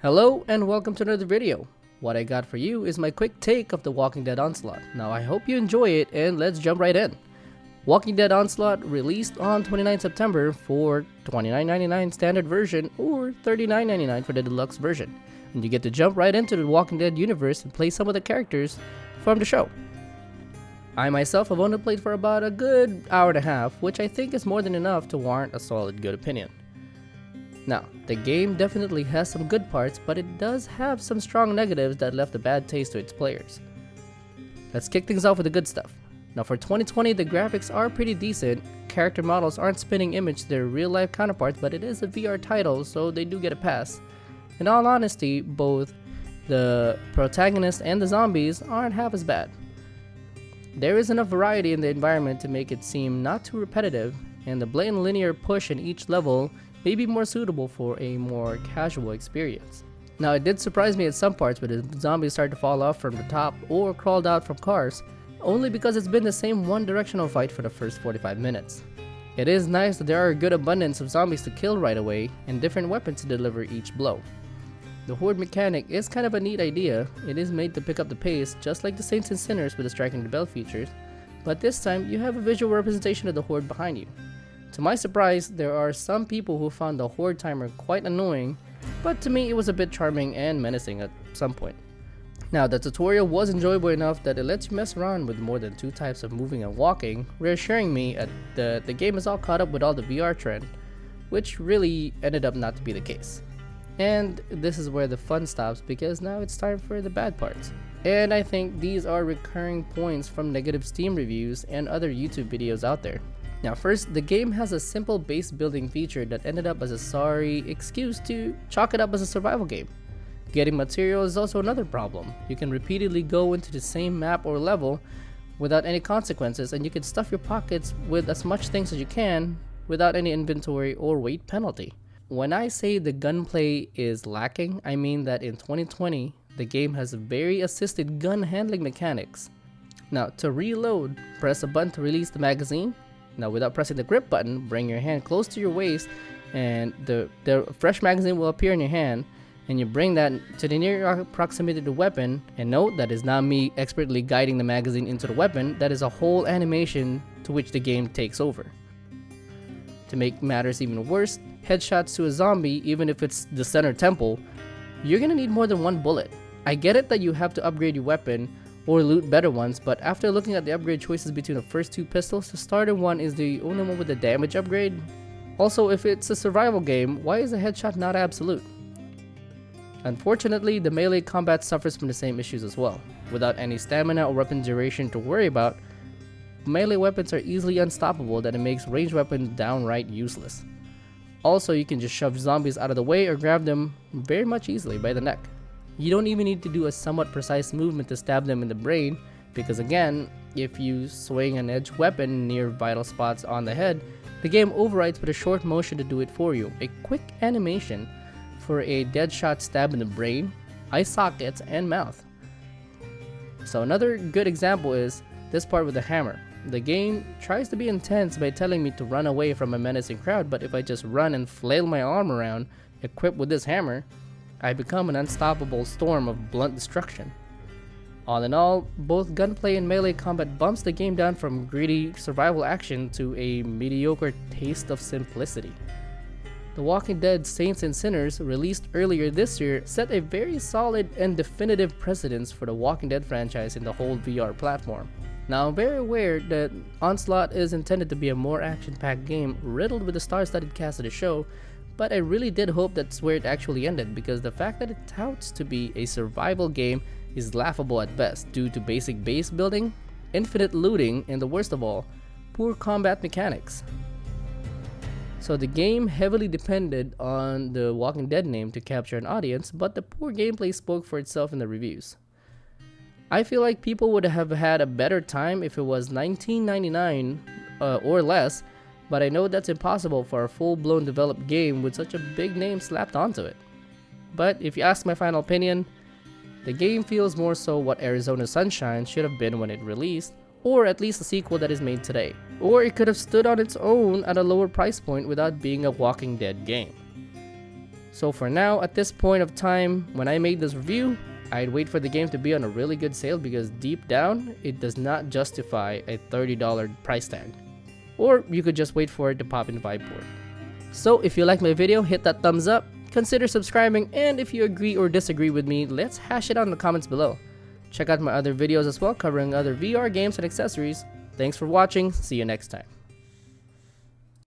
Hello and welcome to another video. What I got for you is my quick take of the Walking Dead Onslaught. Now I hope you enjoy it and let's jump right in. Walking Dead Onslaught released on 29 September for $29.99 standard version or $39.99 for the deluxe version. And you get to jump right into the Walking Dead universe and play some of the characters from the show. I myself have only played for about a good hour and a half, which I think is more than enough to warrant a solid good opinion. Now, the game definitely has some good parts, but it does have some strong negatives that left a bad taste to its players. Let's kick things off with the good stuff. Now for 2020, the graphics are pretty decent, character models aren't spitting image their real life counterparts, but it is a VR title, so they do get a pass. In all honesty, both the protagonist and the zombies aren't half as bad. There is enough variety in the environment to make it seem not too repetitive, and the blatant linear push in each level may be more suitable for a more casual experience. Now it did surprise me at some parts where the zombies started to fall off from the top or crawled out from cars, only because it's been the same one directional fight for the first 45 minutes. It is nice that there are a good abundance of zombies to kill right away and different weapons to deliver each blow. The horde mechanic is kind of a neat idea. It is made to pick up the pace just like the Saints and Sinners with the striking the bell features, but this time you have a visual representation of the horde behind you. To my surprise, there are some people who found the horde timer quite annoying, but to me it was a bit charming and menacing at some point. Now the tutorial was enjoyable enough that it lets you mess around with more than two types of moving and walking, reassuring me that the game is all caught up with all the VR trend, which really ended up not to be the case. And this is where the fun stops because now it's time for the bad parts. And I think these are recurring points from negative Steam reviews and other YouTube videos out there. Now first, the game has a simple base building feature that ended up as a sorry excuse to chalk it up as a survival game. Getting material is also another problem. You can repeatedly go into the same map or level without any consequences, and you can stuff your pockets with as much things as you can without any inventory or weight penalty. When I say the gunplay is lacking, I mean that in 2020, the game has very assisted gun handling mechanics. Now to reload, press a button to release the magazine. Now without pressing the grip button, bring your hand close to your waist and the fresh magazine will appear in your hand, and you bring that to the near proximity to the weapon, and note that is not me expertly guiding the magazine into the weapon, that is a whole animation to which the game takes over. To make matters even worse, headshots to a zombie, even if it's the center temple, you're gonna need more than one bullet. I get it that you have to upgrade your weapon or loot better ones, but after looking at the upgrade choices between the first two pistols, the starter one is the only one with the damage upgrade. Also, if it's a survival game, why is a headshot not absolute? Unfortunately, the melee combat suffers from the same issues as well. Without any stamina or weapon duration to worry about, melee weapons are easily unstoppable that it makes ranged weapons downright useless. Also, you can just shove zombies out of the way or grab them very much easily by the neck. You don't even need to do a somewhat precise movement to stab them in the brain, because again, if you swing an edged weapon near vital spots on the head, the game overrides with a short motion to do it for you, a quick animation for a dead shot stab in the brain, eye sockets, and mouth. So another good example is this part with the hammer. The game tries to be intense by telling me to run away from a menacing crowd, but if I just run and flail my arm around, equipped with this hammer, I become an unstoppable storm of blunt destruction. All in all, both gunplay and melee combat bumps the game down from greedy survival action to a mediocre taste of simplicity. The Walking Dead Saints and Sinners, released earlier this year, set a very solid and definitive precedence for the Walking Dead franchise in the whole VR platform. Now I'm very aware that Onslaught is intended to be a more action-packed game riddled with the star-studded cast of the show, but I really did hope that's where it actually ended, because the fact that it touts to be a survival game is laughable at best due to basic base building, infinite looting, and the worst of all, poor combat mechanics. So the game heavily depended on the Walking Dead name to capture an audience, but the poor gameplay spoke for itself in the reviews. I feel like people would have had a better time if it was $19.99 or less, but I know that's impossible for a full-blown developed game with such a big name slapped onto it. But if you ask my final opinion, the game feels more so what Arizona Sunshine should have been when it released, or at least a sequel that is made today. Or it could have stood on its own at a lower price point without being a Walking Dead game. So for now, at this point of time, when I made this review, I'd wait for the game to be on a really good sale because deep down, it does not justify a $30 price tag. Or you could just wait for it to pop in Viveport. So if you like my video, hit that thumbs up, consider subscribing, and if you agree or disagree with me, let's hash it out in the comments below. Check out my other videos as well covering other VR games and accessories. Thanks for watching, see you next time.